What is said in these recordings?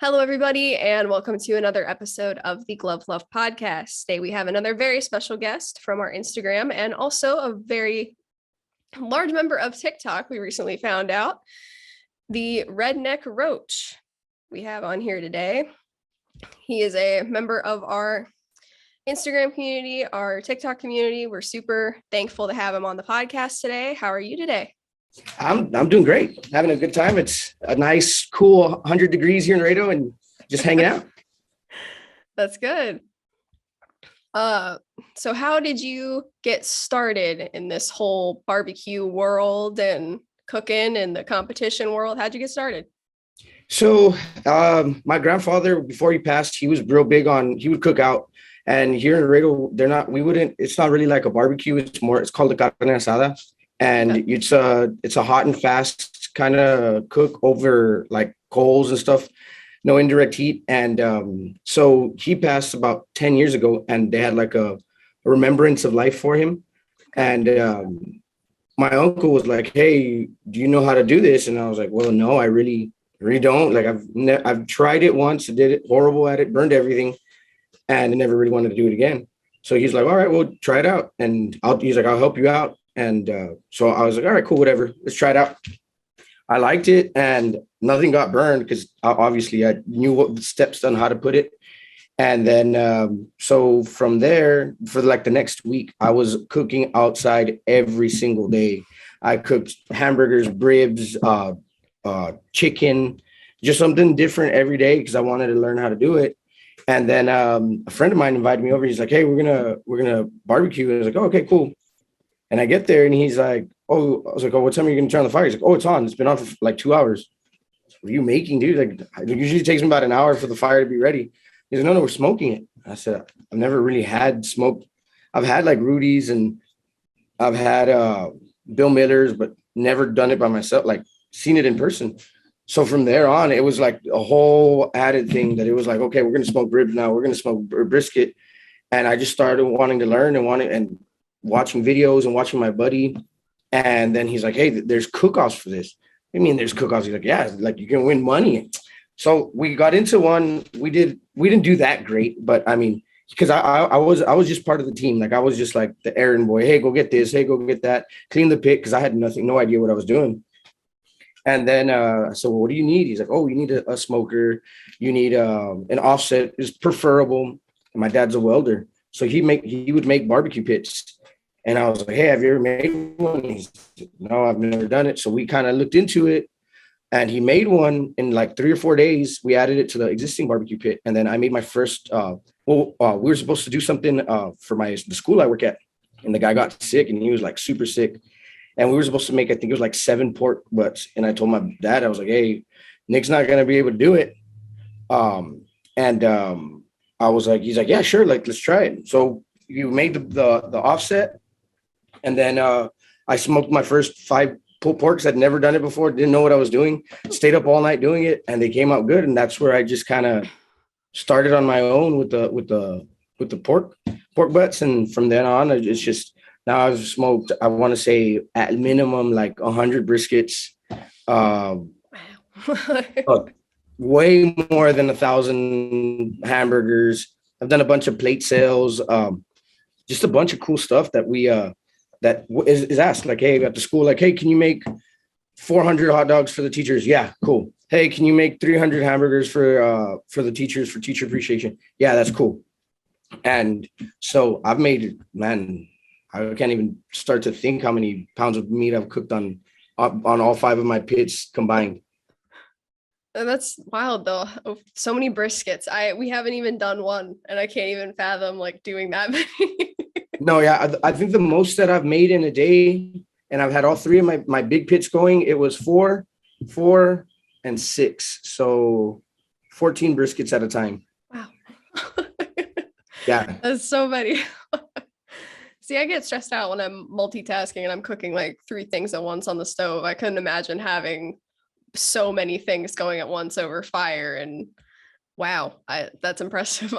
Hello, everybody, and welcome to another episode of the Glove Love Podcast. Today, we have another very special guest from our Instagram and also a very large member of TikTok. We recently found out the Red Neck Roach we have on here today. He is a member of our Instagram community, our TikTok community. We're super thankful to have him on the podcast today. How are you today? I'm doing great. Having a good time. It's a nice, cool 100 degrees here in Laredo and just hanging out. That's good. So how did you get started in this whole barbecue world and cooking and the competition world? How'd you get started? So my grandfather, before he passed, he was real big on, he would cook out. And here in Laredo, it's not really like a barbecue. It's called a carne asada. And it's a hot and fast kind of cook over like coals and stuff, no indirect heat. And so he passed about 10 years ago, and they had like a remembrance of life for him. And my uncle was like, "Hey, do you know how to do this?" And I was like, "Well, no, I really don't. Like I've tried it once, did it horrible at it, burned everything, and I never really wanted to do it again." So he's like, "All right, well, try it out." And he's like, "I'll help you out." And so I was like, all right, cool, whatever. Let's try it out. I liked it and nothing got burned because obviously I knew what the steps on how to put it. And then so from there, for like the next week, I was cooking outside every single day. I cooked hamburgers, ribs, chicken, just something different every day because I wanted to learn how to do it. And then a friend of mine invited me over. He's like, "Hey, we're gonna barbecue." And I was like, "Oh, okay, cool." And I get there and he's like, "Oh," I was like, "Oh, what time are you going to turn on the fire?" He's like, "Oh, it's on. It's been on for like 2 hours." "What are you making, dude?" Like, it usually takes me about an hour for the fire to be ready. He's like, "No, we're smoking it." I said, "I've never really had smoke. I've had like Rudy's and I've had Bill Miller's, but never done it by myself, like seen it in person." So from there on, it was like a whole added thing that it was like, okay, we're going to smoke ribs now. We're going to smoke brisket. And I just started wanting to learn and watching videos and watching my buddy. And then he's like, "Hey, there's cook-offs for this." "I mean, there's cook-offs?" He's like, "Yeah, like you can win money." So we got into one. We didn't do that great, but I mean, because I was just part of the team. Like I was just like the errand boy. "Hey, go get this. Hey, go get that. Clean the pit," because I had no idea what I was doing. And then so what do you need? He's like, "Oh, you need a smoker. You need an offset is preferable." And my dad's a welder, so he would make barbecue pits. And I was like, "Hey, have you ever made one?" He's like, "No, I've never done it." So we kind of looked into it, and he made one in like 3 or 4 days. We added it to the existing barbecue pit, and then I made my first. We were supposed to do something for the school I work at, and the guy got sick, and he was like super sick, and we were supposed to make, I think it was like 7 pork butts, and I told my dad, I was like, "Hey, Nick's not gonna be able to do it," and I was like, he's like, "Yeah, sure, like let's try it." So you made the offset. And then I smoked my first 5 pulled porks. I'd never done it before. Didn't know what I was doing. Stayed up all night doing it, and they came out good. And that's where I just kind of started on my own with the pork butts. And from then on, it's just now I've smoked, I want to say at minimum like 100 briskets, way more than 1,000 hamburgers. I've done a bunch of plate sales, just a bunch of cool stuff that that is asked, like, "Hey, at the school, like, hey, can you make 400 hot dogs for the teachers?" "Yeah, cool." "Hey, can you make 300 hamburgers for the teachers for teacher appreciation?" "Yeah, that's cool." And so I've made, man, I can't even start to think how many pounds of meat I've cooked on all 5 of my pits combined. That's wild though. Oh, so many briskets. We haven't even done one, and I can't even fathom like doing that many. No, yeah, I think the most that I've made in a day, and I've had all 3 of my big pits going, it was 4, 4, and 6. So 14 briskets at a time. Wow. Yeah. That's so many. See, I get stressed out when I'm multitasking and I'm cooking like 3 things at once on the stove. I couldn't imagine having so many things going at once over fire. And wow, that's impressive.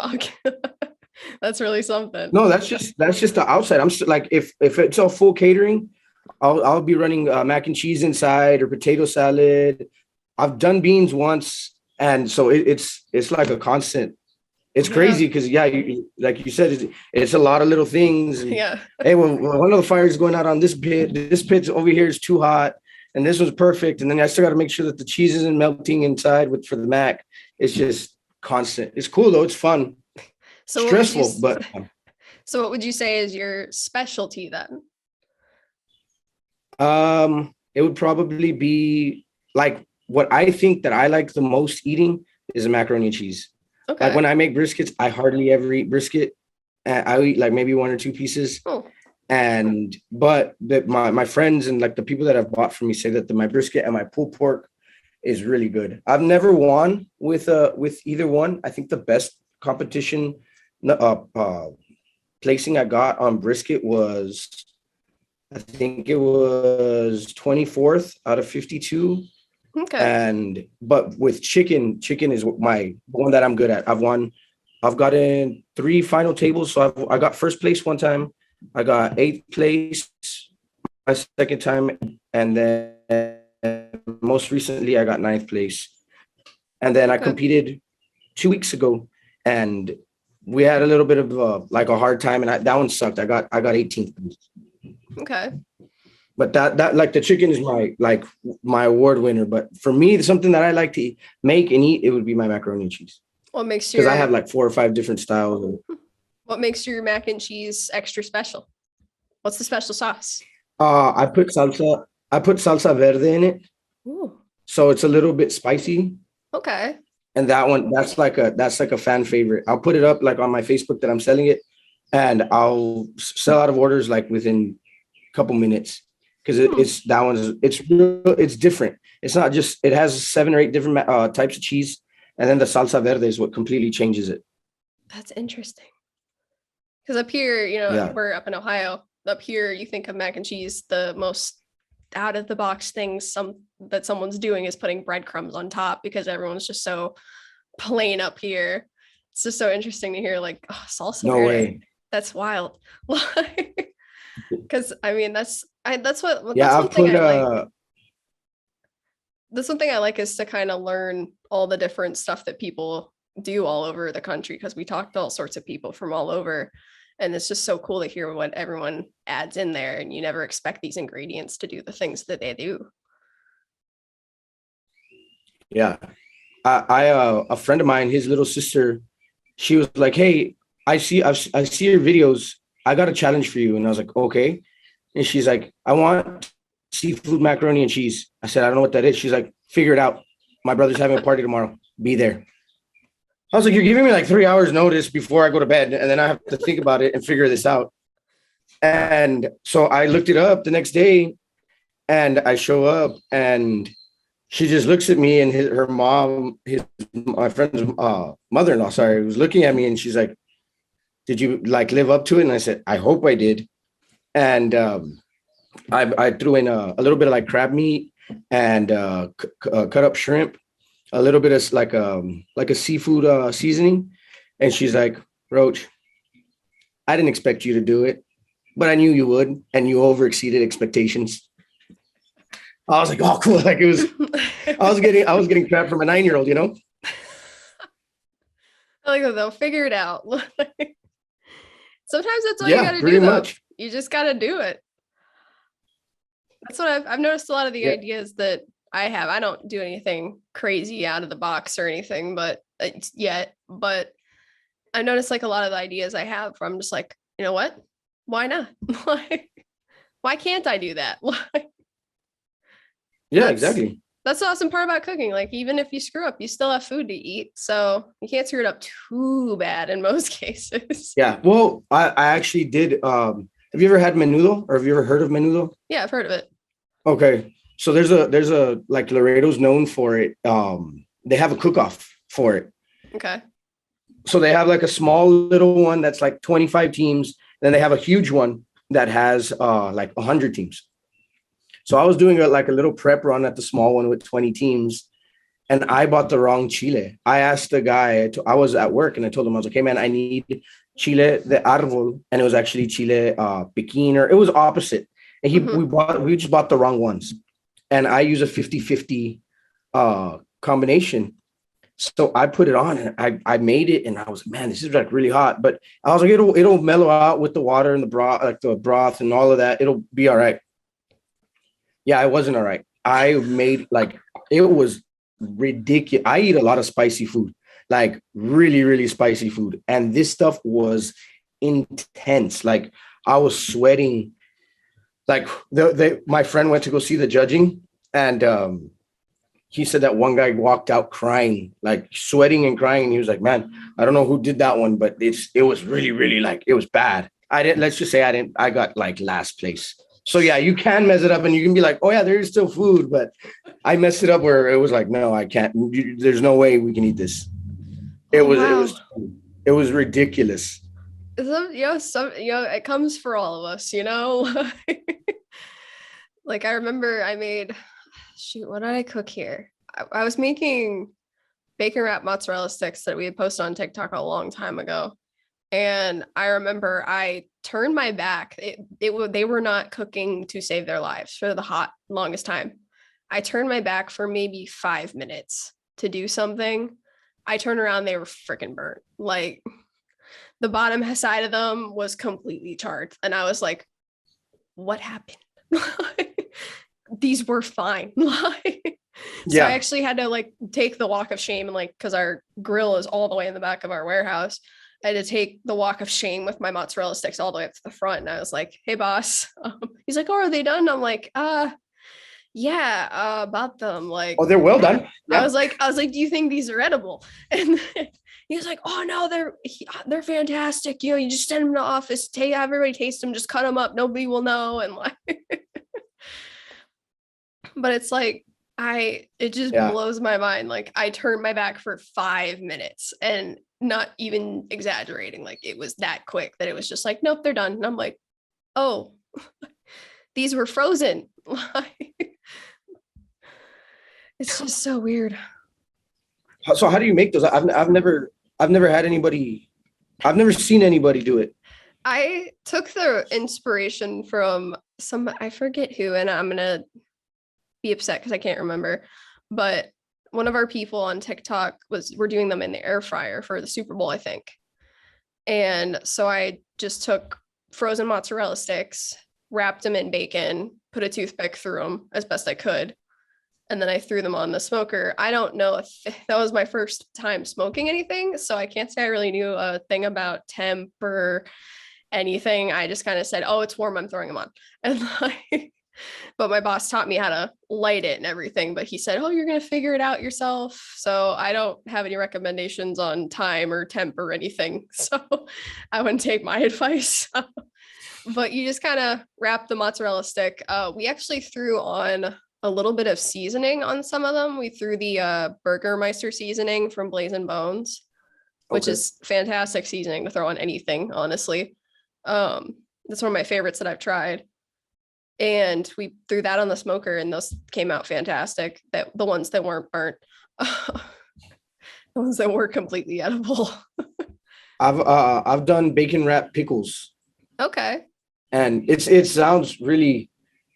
That's really something. No, that's just the outside. I'm like, if it's a full catering, I'll be running mac and cheese inside or potato salad. I've done beans once. And so it's like a constant. It's crazy because like you said, it's a lot of little things. And, Yeah. hey, well, one of the fires is going out on this pit. This pit over here is too hot, and this was perfect. And then I still got to make sure that the cheese isn't melting inside for the mac. It's just constant. It's cool though. It's fun. So Stressful, but so what would you say is your specialty then? it would probably be like what I think that I like the most eating is a macaroni and cheese. Okay. Like when I make briskets, I hardly ever eat brisket. I eat like maybe one or two pieces. Oh. But my friends and like the people that have bought from me say that my brisket and my pulled pork is really good. I've never won with either one. I think the best competition placing I got on brisket was, I think it was 24th out of 52. Okay. But with chicken is my one that I'm good at. I've gotten 3 final tables. So I got first place one time. I got 8th place my second time. And then most recently I got 9th place. And then I competed 2 weeks ago and we had a little bit of like a hard time. And that one sucked. I got 18th place. Okay. But that like the chicken is my award winner. But for me, something that I like to make and eat, it would be my macaroni and cheese. What makes because I have like 4 or 5 different styles. What makes your mac and cheese extra special? What's the special sauce? I put salsa verde in it. Ooh. So it's a little bit spicy. Okay. And that's like a fan favorite. I'll put it up like on my Facebook that I'm selling it, and I'll sell out of orders like within a couple minutes. Because it's different. It's not just, it has 7 or 8 different types of cheese. And then the salsa verde is what completely changes it. That's interesting. Because up here, we're up in Ohio. Up here, you think of mac and cheese, the most out of the box things that someone's doing is putting breadcrumbs on top because everyone's just so plain up here. It's just so interesting to hear like, oh, salsa verde. Way. That's wild. Because I mean, that's one thing I like is to kind of learn all the different stuff that people do all over the country, because we talk to all sorts of people from all over, and it's just so cool to hear what everyone adds in there, and you never expect these ingredients to do the things that they do. Yeah. A friend of mine, his little sister, she was like, "Hey, I see your videos. I got a challenge for you." And I was like, "Okay." And she's like, "I want seafood macaroni and cheese." I said, "I don't know what that is." She's like, "Figure it out. My brother's having a party tomorrow. Be there." I was like, "You're giving me like 3 hours notice before I go to bed, and then I have to think about it and figure this out." And so I looked it up the next day, and I show up, and she just looks at me, and my friend's mother-in-law, was looking at me, and she's like, "Did you like live up to it?" And I said, "I hope I did." And I threw in a little bit of like crab meat and cut up shrimp, a little bit of like a seafood seasoning. And she's like, "Roach, I didn't expect you to do it, but I knew you would, and you over exceeded expectations." I was like, "Oh, cool!" Like it was, I was getting crap from a 9-year-old, I like that. They'll figure it out. Sometimes that's all you gotta do, though. Much. You just gotta do it. That's what I've noticed. A lot of the ideas that I have, I don't do anything crazy out of the box or anything, but I noticed like a lot of the ideas I have, I'm just like, you know what? Why not? Why can't I do that? Yeah, exactly. That's the awesome part about cooking. Like, even if you screw up, you still have food to eat. So you can't screw it up too bad in most cases. Yeah. Well, I actually did. Have you ever had menudo, or have you ever heard of menudo? Yeah, I've heard of it. Okay. So there's a like Laredo's known for it. They have a cook-off for it. Okay. So they have like a small little one that's like 25 teams. Then they have a huge one that has like 100 teams. So I was doing a little prep run at the small one with 20 teams, and I bought the wrong chile. I asked the guy, I was at work, and I told him, I was like, "Hey man, I need chile de árbol," and it was actually chile piquín, or it was opposite. And we just bought the wrong ones. And I use a 50-50 combination. So I put it on and I made it and I was, man, this is like really hot. But I was like, it'll mellow out with the water and the broth, like the broth and all of that. It'll be all right. Yeah, it wasn't all right. I made like it was ridiculous. I eat a lot of spicy food, like really, really spicy food. And this stuff was intense. Like I was sweating. Like my friend went to go see the judging, and he said that one guy walked out crying, like sweating and crying. And he was like, man, I don't know who did that one, but it was really, really like, it was bad. Let's just say I got like last place. So yeah, you can mess it up and you can be like, oh yeah, there is still food, but I messed it up where it was like, no, I can't. There's no way we can eat this. Oh, wow. It was ridiculous. It comes for all of us, Like I remember I made, what did I cook here? I was making bacon wrapped mozzarella sticks that we had posted on TikTok a long time ago. And I remember I turned my back. They were not cooking to save their lives for the longest time. I turned my back for maybe 5 minutes to do something. I turned around, they were freaking burnt. Like the bottom side of them was completely charred. And I was like, what happened? These were fine. So I actually had to like take the walk of shame, and like, because our grill is all the way in the back of our warehouse, I had to take the walk of shame with my mozzarella sticks all the way up to the front. And I was like, hey boss. He's like, oh, are they done? I'm like, yeah, about them. Like, oh, they're well done. Yeah. I was like, do you think these are edible? And he was like, oh no, they're fantastic. You just send them to the office, everybody taste them, just cut them up. Nobody will know. And like, but it's like, it just blows my mind. Like I turned my back for 5 minutes, and not even exaggerating. Like it was that quick that it was just like, nope, they're done. And I'm like, oh, these were frozen. It's just so weird. So how do you make those? I've never seen anybody do it. I took the inspiration from I forget who, and I'm gonna be upset because I can't remember, but one of our people on TikTok we're doing them in the air fryer for the Super Bowl, I think. And so I just took frozen mozzarella sticks, wrapped them in bacon, put a toothpick through them as best I could, and then I threw them on the smoker. I don't know if that was my first time smoking anything, so I can't say I really knew a thing about temp or anything. I just kind of said, oh, it's warm, I'm throwing them on. And like, but my boss taught me how to light it and everything, but he said, oh, you're going to figure it out yourself. So I don't have any recommendations on time or temp or anything. So I wouldn't take my advice. But you just kind of wrap the mozzarella stick. We actually threw on a little bit of seasoning on some of them. We threw the Burgermeister seasoning from Blazing Bones, which is fantastic seasoning to throw on anything, honestly. That's one of my favorites that I've tried. And we threw that on the smoker, and those came out fantastic. That the ones that weren't burnt, the ones that were completely edible. I've done bacon wrapped pickles. Okay. And it sounds really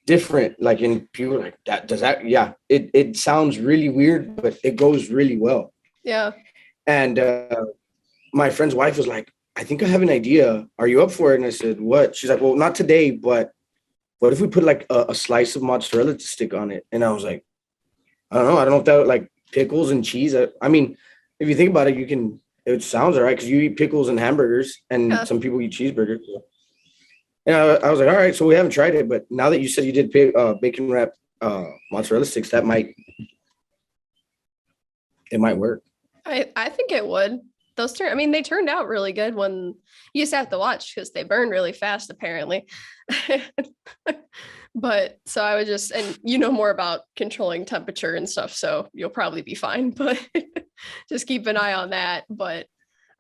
different. Like in people like that. Does that? Yeah. It sounds really weird, but it goes really well. Yeah. And my friend's wife was like, I think I have an idea. Are you up for it? And I said, what? She's like, well, not today, but what if we put like a slice of mozzarella stick on it? And I was like, I don't know. I don't know if that like pickles and cheese. I mean, if you think about it, it sounds all right because you eat pickles and hamburgers, and some people eat cheeseburgers. And I was like, all right, so we haven't tried it. But now that you said you did bacon wrapped mozzarella sticks, it might work. I think it would. They turned out really good. When you just have to watch because they burn really fast, apparently. But so I would and more about controlling temperature and stuff, so you'll probably be fine, but just keep an eye on that. But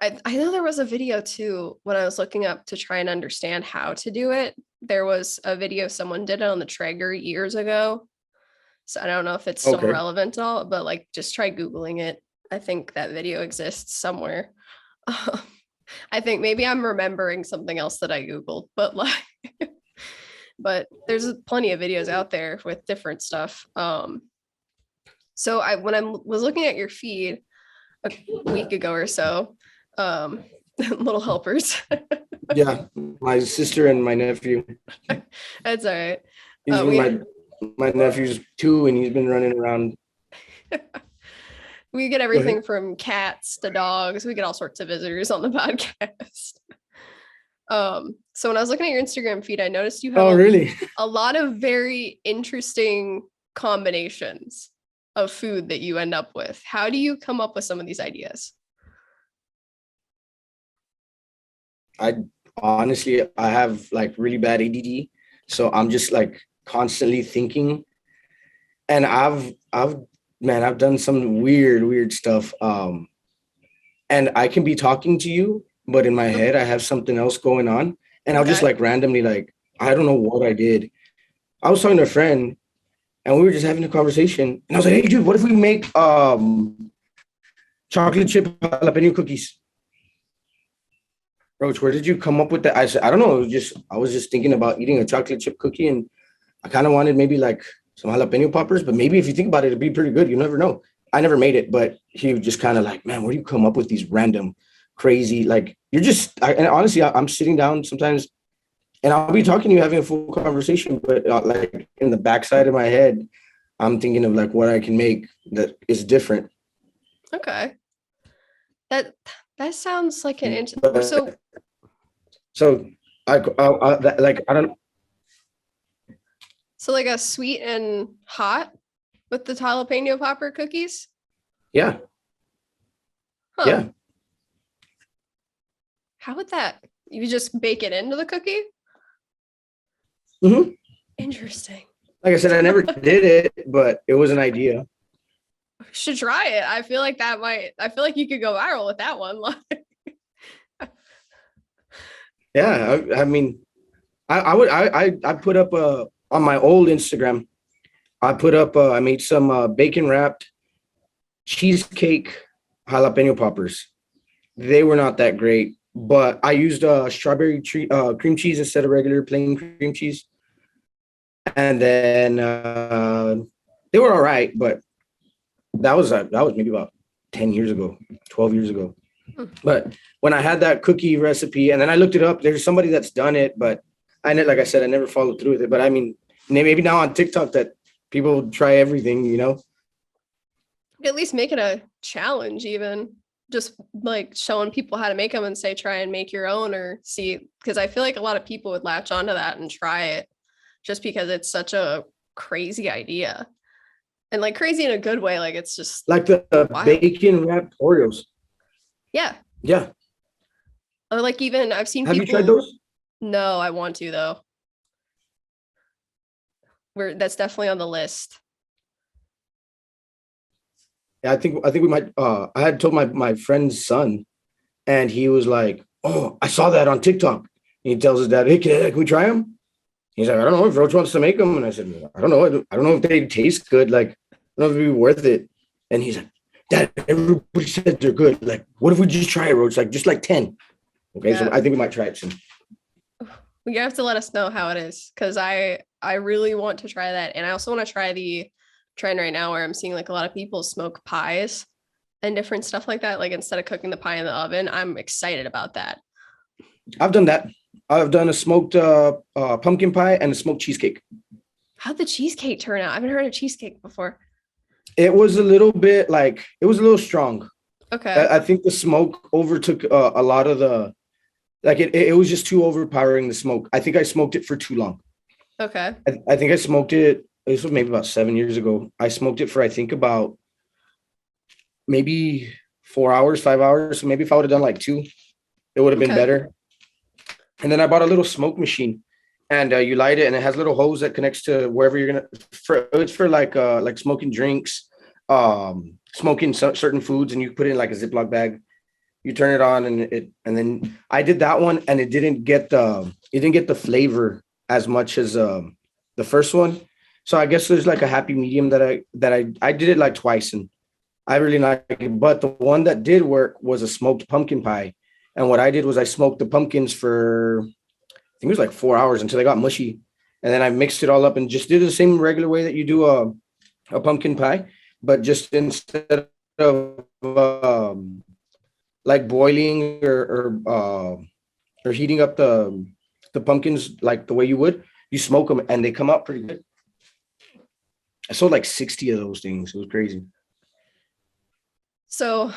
I know there was a video too when I was looking up to try and understand how to do it. There was a video someone did it on the Traeger years ago. So I don't know if it's still relevant at all, but like just try Googling it. I think that video exists somewhere. I think maybe I'm remembering something else that I Googled, but but there's plenty of videos out there with different stuff. So when I was looking at your feed, a week ago or so. Little helpers. Yeah, my sister and my nephew. That's all right. He's We my nephew's 2, and he's been running around. we get everything from cats to dogs. We get all sorts of visitors on the podcast. So when I was looking at your Instagram feed, I noticed you have Really? a lot of very interesting combinations of food that you end up with. How do you come up with some of these ideas? I honestly, I have like really bad ADD, so I'm just like constantly thinking, and I've done some weird stuff. And I can be talking to you, but in my head I have something else going on, and I'll just Okay. like randomly, like, I don't know what I did. I was talking to a friend, and we were just having a conversation, and I was like, "Hey, dude, what if we make chocolate chip jalapeno cookies?" Roach, where did you come up with that? I said, I don't know. I was just thinking about eating a chocolate chip cookie, and I kind of wanted maybe like some jalapeno poppers, but maybe if you think about it, it'd be pretty good. You never know. I never made it, but he was just kind of like, man, where do you come up with these random, crazy, like and honestly, I'm sitting down sometimes and I'll be talking to you, having a full conversation, but like in the backside of my head, I'm thinking of like what I can make that is different. Okay. That that sounds like an But, so like, I don't, so like a sweet and hot with the jalapeno popper cookies? yeah, Huh. yeah. How would that? You just bake it into the cookie? Hmm. Interesting. Like I said, I never did it, but it was an idea. Should try it. I feel like you could go viral with that one. Yeah, I mean, I put up on my old Instagram. I put up I made some bacon wrapped cheesecake jalapeno poppers. They were not that great, but I used strawberry cream cheese instead of regular plain cream cheese, and then they were all right. But that was maybe about 10 years ago, 12 years ago. But when I had that cookie recipe, and then I looked it up, there's somebody that's done it, but like I said, I never followed through with it. But I mean, maybe now on TikTok that people try everything, you know? At least make it a challenge, even just like showing people how to make them and say try and make your own or see, because I feel like a lot of people would latch onto that and try it just because it's such a crazy idea. And like crazy in a good way, like it's just Like the wild. bacon wrapped Oreos. Yeah. Yeah. Or like even I've seen Have people. you tried those? No, I want to though. That's definitely on the list. Yeah, I think we might I had told my friend's son, and he was like, "Oh, I saw that on TikTok." And he tells his dad, "Hey, can we try them?" He's like, "I don't know if Roach wants to make them." And I said, "I don't know. I don't know if they taste good. Like, I don't know if it'd be worth it." And he's like, "Dad, everybody said they're good. Like, what if we just try it, Roach? Like, just like 10." Okay, so Yeah. I think we might try it soon. You have to let us know how it is because I really want to try that. And I also want to try the trend right now where I'm seeing like a lot of people smoke pies and different stuff like that. Like instead of cooking the pie in the oven, I'm excited about that. I've done that. I've done a smoked pumpkin pie and a smoked cheesecake. How'd the cheesecake turn out? I haven't heard of cheesecake before. It was a little bit like, it was a little strong. Okay. I think the smoke overtook a lot of the, like it was just too overpowering, the smoke. I think I smoked it for too long. Okay. I think I smoked it, this was maybe about 7 years ago. I smoked it for, I think, about maybe 4 hours, 5 hours. So maybe if I would have done like 2, it would have been Okay. better. And then I bought a little smoke machine, and you light it, and it has a little hose that connects to wherever you're gonna. It's for like smoking drinks, smoking certain foods, and you put it in like a Ziploc bag. You turn it on, and then I did that one, and it didn't get the flavor as much as the first one. So I guess there's like a happy medium that I did it like twice, and I really like it. But the one that did work was a smoked pumpkin pie. And what I did was I smoked the pumpkins for, I think it was like 4 hours until they got mushy. And then I mixed it all up and just did the same regular way that you do a pumpkin pie. But just instead of like boiling or heating up the pumpkins like the way you would, you smoke them and they come out pretty good. I sold like 60 of those things. It was crazy. So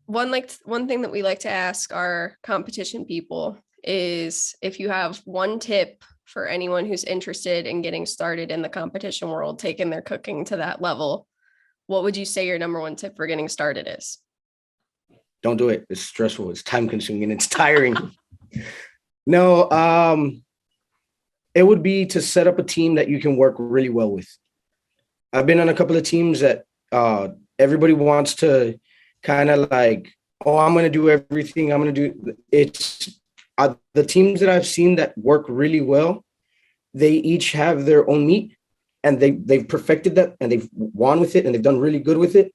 one thing that we like to ask our competition people is if you have one tip for anyone who's interested in getting started in the competition world, taking their cooking to that level, what would you say your number one tip for getting started is? Don't do it. It's stressful. It's time consuming and it's tiring. No, it would be to set up a team that you can work really well with. I've been on a couple of teams that everybody wants to kind of like, oh, I'm going to do everything. I'm going to do it's the teams that I've seen that work really well. They each have their own meat and they've perfected that and they've won with it and they've done really good with it.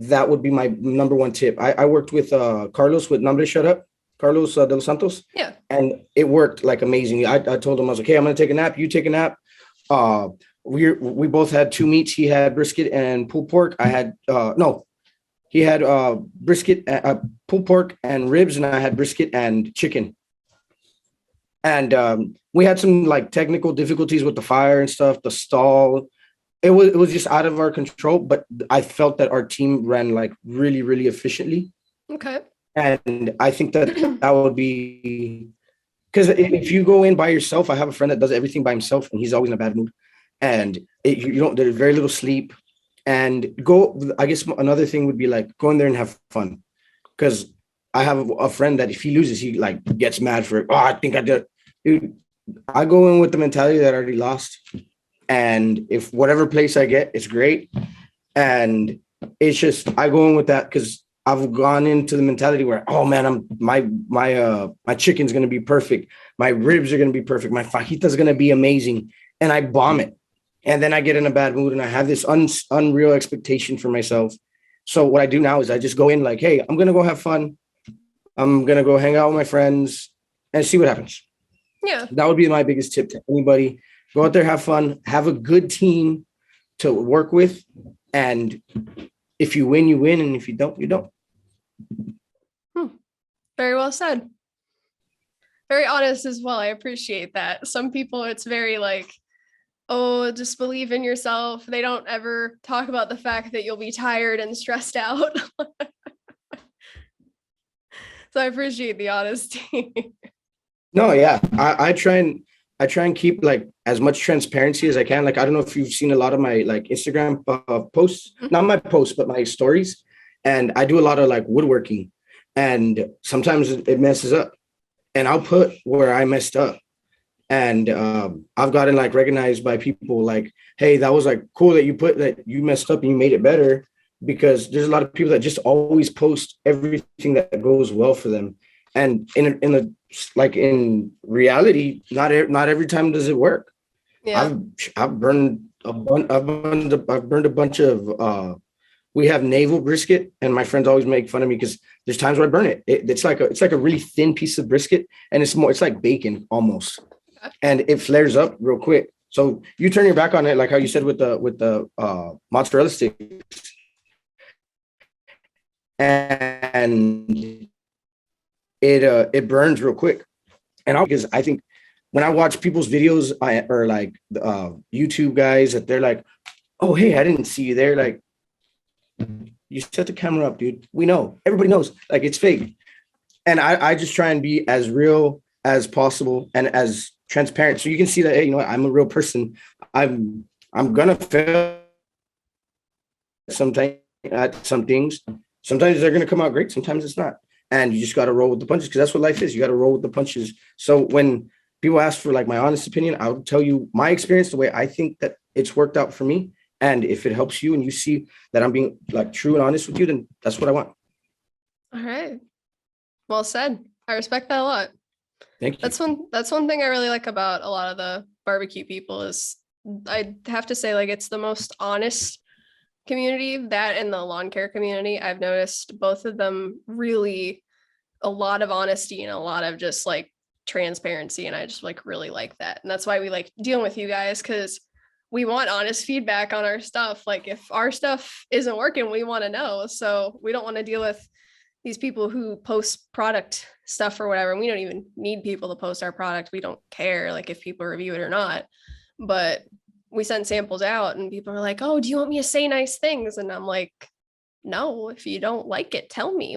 That would be my number one tip. I worked with Carlos with Nombre Shut Up, Carlos de los Santos. Yeah. And it worked like amazingly. I told him, I was like, hey, I'm going to take a nap. You take a nap. We both had two meats. He had brisket and pulled pork. I had, he had brisket, pulled pork and ribs, and I had brisket and chicken. And we had some like technical difficulties with the fire and stuff, the stall. It was just out of our control, but I felt that our team ran like really, really efficiently. Okay. And I think that would be, because if you go in by yourself, I have a friend that does everything by himself and he's always in a bad mood. And there's very little sleep. And I guess another thing would be like go in there and have fun. Because I have a friend that if he loses, he like gets mad for it. Oh, I think I did. Dude, I go in with the mentality that I already lost. And if whatever place I get, it's great. And it's just, I go in with that because I've gone into the mentality where, oh man, my chicken's going to be perfect. My ribs are going to be perfect. My fajita's going to be amazing. And I bomb it. And then I get in a bad mood and I have this unreal expectation for myself. So what I do now is I just go in like, hey, I'm going to go have fun. I'm going to go hang out with my friends and see what happens. Yeah. That would be my biggest tip to anybody. Go out there, have fun, have a good team to work with. And if you win, you win. And if you don't, you don't. Very well said. Very honest as well. I appreciate that. Some people, it's very like, oh, just believe in yourself. They don't ever talk about the fact that you'll be tired and stressed out. So I appreciate the honesty. No, yeah. I try and keep like as much transparency as I can. Like, I don't know if you've seen a lot of my like Instagram posts, not my posts, but my stories. And I do a lot of like woodworking and sometimes it messes up and I'll put where I messed up. And I've gotten like recognized by people like, hey, that was like cool that you put that you messed up and you made it better, because there's a lot of people that just always post everything that goes well for them. And in reality, not every time does it work. Yeah. I've burned a bunch of we have navel brisket, and my friends always make fun of me because there's times where I burn it. It's like a really thin piece of brisket, and it's like bacon almost. And it flares up real quick. So you turn your back on it, like how you said with the mozzarella sticks, and it burns real quick. And because I think when I watch people's videos or like YouTube guys that they're like, oh hey, I didn't see you there. Like, you set the camera up, dude. We know, everybody knows, like it's fake. And I just try and be as real as possible and as transparent, so you can see that, hey, you know what, I'm a real person. I'm gonna fail sometimes at some things. Sometimes they're gonna come out great, sometimes it's not, and you just got to roll with the punches, because that's what life is. You got to roll with the punches. So when people ask for like my honest opinion, I'll tell you my experience, the way I think that it's worked out for me. And if it helps you and you see that I'm being like true and honest with you, then that's what I want. All right, well said. I respect that a lot. Thank you. That's one thing I really like about a lot of the barbecue people is I have to say, like, it's the most honest community, that and the lawn care community. I've noticed both of them really a lot of honesty and a lot of just like transparency. And I just like really like that. And that's why we like dealing with you guys, because we want honest feedback on our stuff. Like if our stuff isn't working, we want to know. So we don't want to deal with these people who post product stuff or whatever. And we don't even need people to post our product. We don't care like if people review it or not. But we send samples out and people are like, oh, do you want me to say nice things? And I'm like, no, if you don't like it, tell me.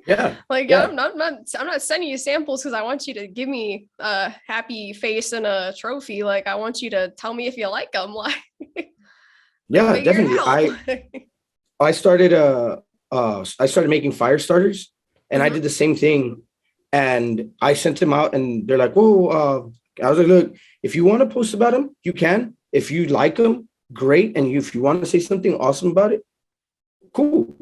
Yeah. Like Yeah. I'm not sending you samples because I want you to give me a happy face and a trophy. Like I want you to tell me if you like them. Yeah, figure definitely. it out. I started making fire starters, and I did the same thing. And I sent them out, and they're like, "Whoa!" I was like, "Look, if you want to post about them, you can. If you like them, great. And if you want to say something awesome about it, cool.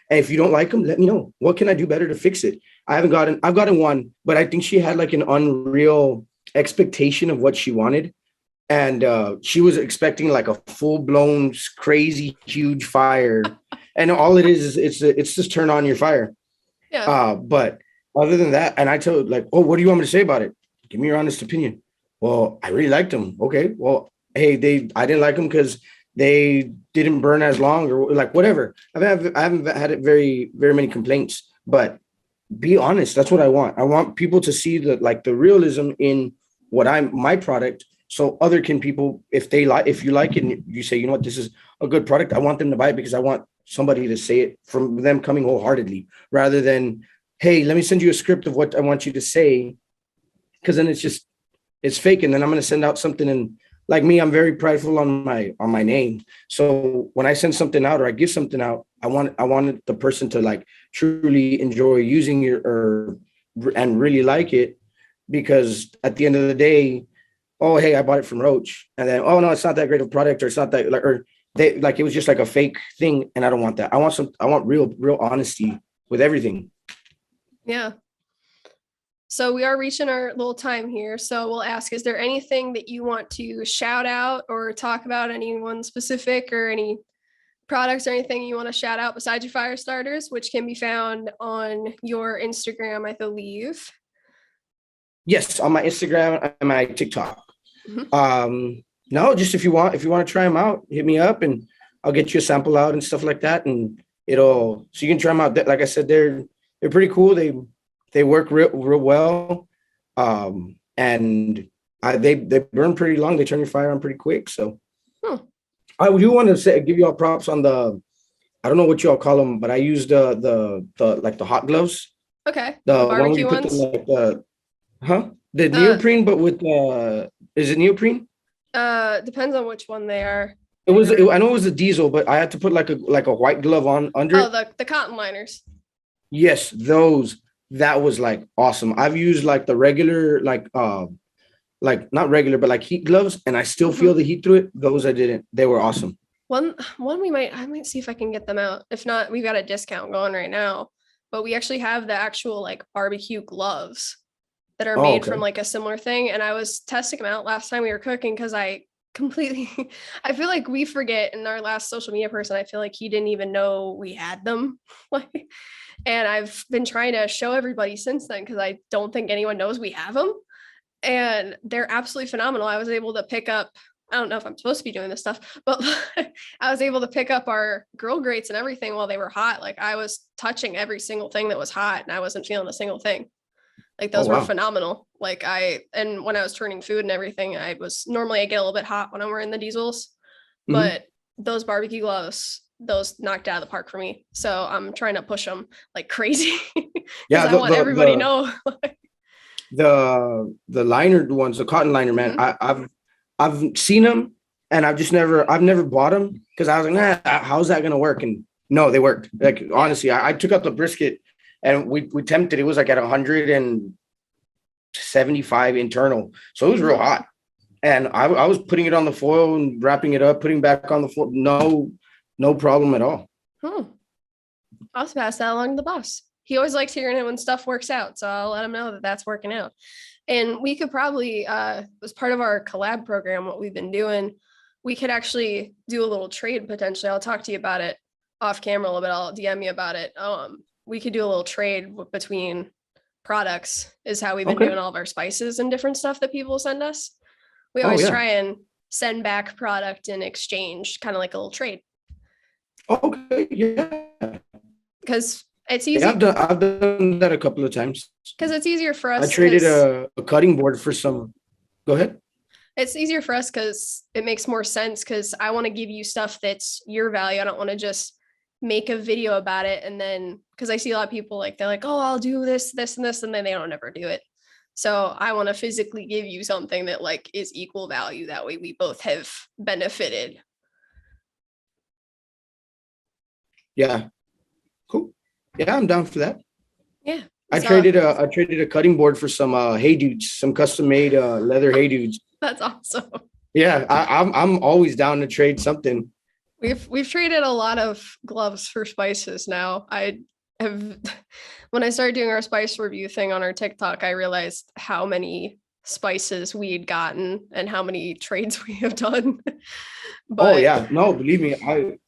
And if you don't like them, let me know. What can I do better to fix it? I've gotten one, but I think she had like an unreal expectation of what she wanted. And she was expecting like a full-blown crazy huge fire, and all it is it's just turn on your fire. Yeah. But other than that, and I told like, oh, what do you want me to say about it? Give me your honest opinion. Well, I really liked them. Okay, well, hey, I didn't like them because they didn't burn as long or like whatever. I haven't had it very many complaints, but be honest. That's what I want. I want people to see the realism in my product. So other people, if you like it and you say, you know what, this is a good product, I want them to buy it because I want somebody to say it from them coming wholeheartedly rather than, hey, let me send you a script of what I want you to say. Cause then it's fake. And then I'm going to send out something. And like me, I'm very prideful on my name. So when I send something out or I give something out, I want the person to like truly enjoy using and really like it, because at the end of the day, oh, hey, I bought it from Roach. And then, oh no, it's not that great of a product, or it's not that like, or they like, it was just like a fake thing. And I don't want that. I want real honesty with everything. Yeah. So we are reaching our little time here. So we'll ask, is there anything that you want to shout out or talk about, anyone specific or any products or anything you want to shout out besides your fire starters, which can be found on your Instagram, I believe? Yes, on my Instagram and my TikTok. Mm-hmm. No, just if you want to try them out, hit me up and I'll get you a sample out and stuff like that. And so you can try them out. Like I said, they're pretty cool. They work real well. And they burn pretty long. They turn your fire on pretty quick. So I do want to give you all props on I don't know what you all call them, but I use the like the hot gloves. Okay. The one where Barbecue you put ones? the neoprene, but with is it neoprene? Depends on which one they are. I know it was a diesel, but I had to put like a white glove on under Oh, it. the cotton liners. Yes, those. That was like awesome. I've used like the regular, like not regular, but like heat gloves, and I still feel the heat through it. Those I didn't. They were awesome. One I might see if I can get them out. If not, we've got a discount going right now. But we actually have the actual like barbecue gloves that are made from like a similar thing. And I was testing them out last time we were cooking because I completely I feel like we forget, in our last social media person, I feel like he didn't even know we had them. Like, and I've been trying to show everybody since then because I don't think anyone knows we have them. And they're absolutely phenomenal. I was able to pick up, I don't know if I'm supposed to be doing this stuff, but I was able to pick up our grill grates and everything while they were hot. Like I was touching every single thing that was hot and I wasn't feeling a single thing. Like those were phenomenal. Like and when I was turning food and everything, normally I get a little bit hot when I'm wearing the diesels, but those barbecue gloves, those knocked out of the park for me. So I'm trying to push them like crazy. Yeah, I want everybody to know. The liner ones, the cotton liner, man. I've seen them and I've never bought them because I was like, how's that gonna work? And no, they worked. Like honestly, I took out the brisket and we tempted. It was like at 175 internal, so it was real hot. And I was putting it on the foil and wrapping it up, putting back on the foil. No problem at all. I'll pass that along to the boss. He always likes hearing it when stuff works out, so I'll let him know that that's working out. And we could probably, as part of our collab program, what we've been doing, we could actually do a little trade potentially. I'll talk to you about it off camera a little bit. I'll DM you about it. We could do a little trade between products, is how we've been doing all of our spices and different stuff that people send us. We always try and send back product in exchange, kind of like a little trade. Okay, yeah. Because it's easy. Yeah, I've done that a couple of times. Because it's easier for I us. traded a cutting board for some. Go ahead. It's easier for us because it makes more sense, because I want to give you stuff that's your value. I don't want to just make a video about it. And then, because I see a lot of people like, they're like, oh, I'll do this, this, and this, and then they don't ever do it. So I want to physically give you something that like is equal value. That way we both have benefited. Yeah. Cool. Yeah, I'm down for that. Yeah. I traded a cutting board for some Hey Dudes, some custom made leather Hey Dudes. That's awesome. Yeah, I'm always down to trade something. We've traded a lot of gloves for spices now. I have, when I started doing our spice review thing on our TikTok, I realized how many spices we had gotten and how many trades we have done. Oh yeah, no, believe me,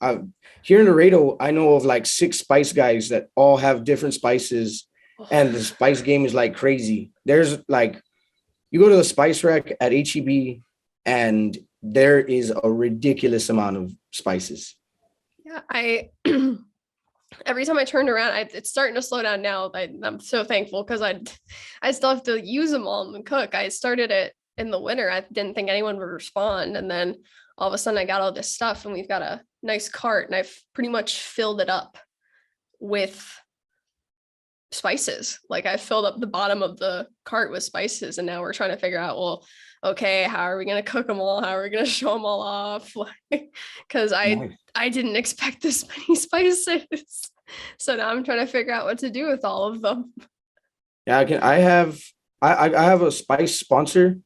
I here in Laredo, I know of like 6 spice guys that all have different spices, and the spice game is like crazy. There's like, you go to the spice rack at HEB, and there is a ridiculous amount of spices. Yeah, every time I turned around, it's starting to slow down now. I'm so thankful, because I still have to use them all and cook. I started it in the winter. I didn't think anyone would respond, and then all of a sudden I got all this stuff, and we've got a nice cart, and I've pretty much filled it up with spices. Like, I filled up the bottom of the cart with spices, and now we're trying to figure out, well, okay, how are we going to cook them all? How are we going to show them all off? Because Nice. I didn't expect this many spices. So now I'm trying to figure out what to do with all of them. Yeah, I have a spice sponsor,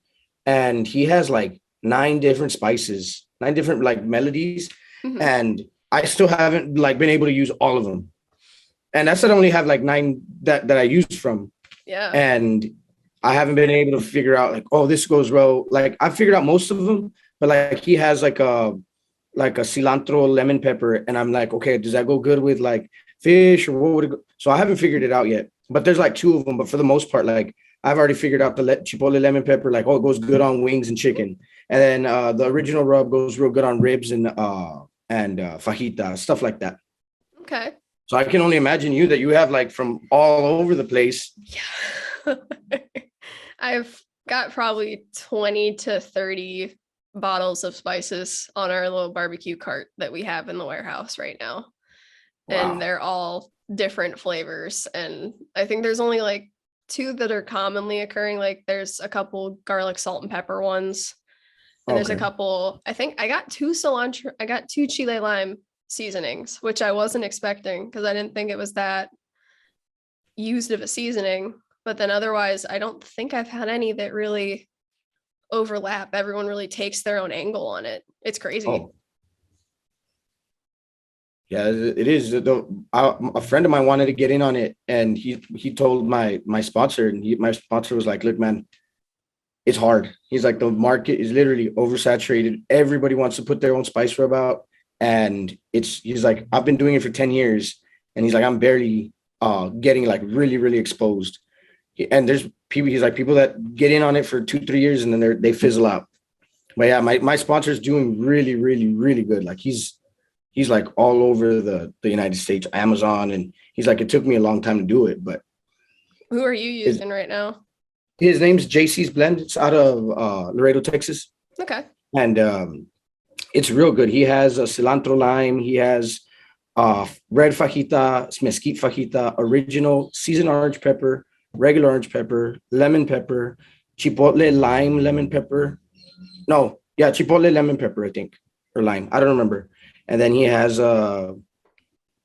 and he has like 9 different spices, 9 different like melodies, Mhm. and I still haven't like been able to use all of them. And that's that I only have like 9 that I used from. Yeah. And I haven't been able to figure out like, oh, this goes well. Like, I figured out most of them, but like he has like a cilantro lemon pepper, and I'm like, okay, does that go good with like fish, or what would it go? So I haven't figured it out yet. But there's like 2 of them. But for the most part, like, I've already figured out the chipotle lemon pepper. Like, oh, it goes good on wings and chicken, and then the original rub goes real good on ribs and fajita, stuff like that. Okay. So I can only imagine you that you have like from all over the place. Yeah. I've got probably 20 to 30 bottles of spices on our little barbecue cart that we have in the warehouse right now. Wow. And they're all different flavors. And I think there's only like 2 that are commonly occurring. Like, there's a couple garlic, salt, and pepper ones. And there's a Okay. couple, I think I got 2 cilantro, I got 2 chile lime seasonings, which I wasn't expecting, because I didn't think it was that used of a seasoning. But then otherwise, I don't think I've had any that really overlap. Everyone really takes their own angle on it. It's crazy. Oh. Yeah, it is. A friend of mine wanted to get in on it, and he told my sponsor, and my sponsor was like, look, man, it's hard. He's like, the market is literally oversaturated. Everybody wants to put their own spice rub out. And he's like, I've been doing it for 10 years. And he's like, I'm barely getting like really, really exposed. And there's people, he's like, people that get in on it for 2-3 years, and then they fizzle out. But yeah, my sponsor's doing really, really, really good. Like, he's like all over the United States, Amazon. And he's like, it took me a long time to do it, but. Who are you using right now? His name's JC's Blend. It's out of Laredo, Texas. Okay. And it's real good. He has a cilantro lime. He has red fajita, mesquite fajita, original seasoned orange pepper, regular orange pepper, lemon pepper, chipotle lime lemon pepper. No, yeah, chipotle lemon pepper, I think, or lime. I don't remember. And then he has a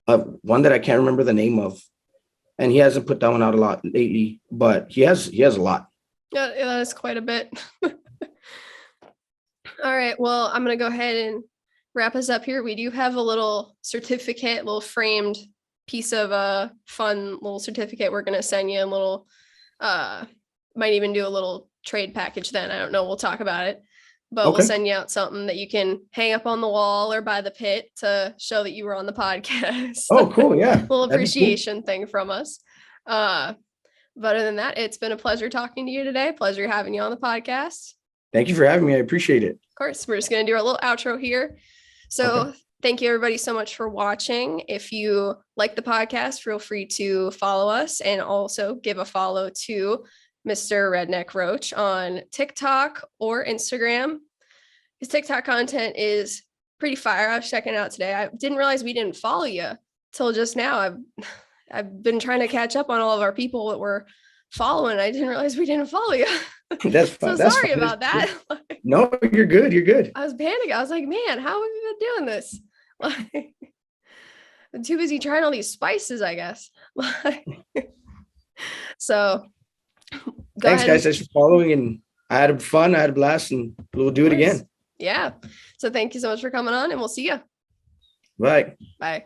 one that I can't remember the name of. And he hasn't put that one out a lot lately, but he has a lot. Yeah, that is quite a bit. All right. Well, I'm going to go ahead and wrap us up here. We do have a little certificate, little framed piece of a fun little certificate. We're going to send you a little, might even do a little trade package then. I don't know. We'll talk about it. But Okay. We'll send you out something that you can hang up on the wall or by the pit to show that you were on the podcast. Oh, cool. Yeah. Little appreciation thing from us. But other than that, it's been a pleasure talking to you today. Pleasure having you on the podcast. Thank you for having me. I appreciate it. Of course, we're just going to do our little outro here. So thank you everybody so much for watching. If you like the podcast, feel free to follow us and also give a follow to Mr. Redneck Roach on TikTok or Instagram. His TikTok content is pretty fire. I was checking it out today. I didn't realize we didn't follow you till just now. I've been trying to catch up on all of our people that we're following. I didn't realize we didn't follow you. That's fine. So sorry about that. No, you're good. You're good. I was panicking. I was like, man, how have we been doing this? Like, I'm too busy trying all these spices, I guess. So Thanks, guys. Thanks for following. And I had fun. I had a blast, and we'll do it again. Yeah. So thank you so much for coming on, and we'll see you. Bye. Bye.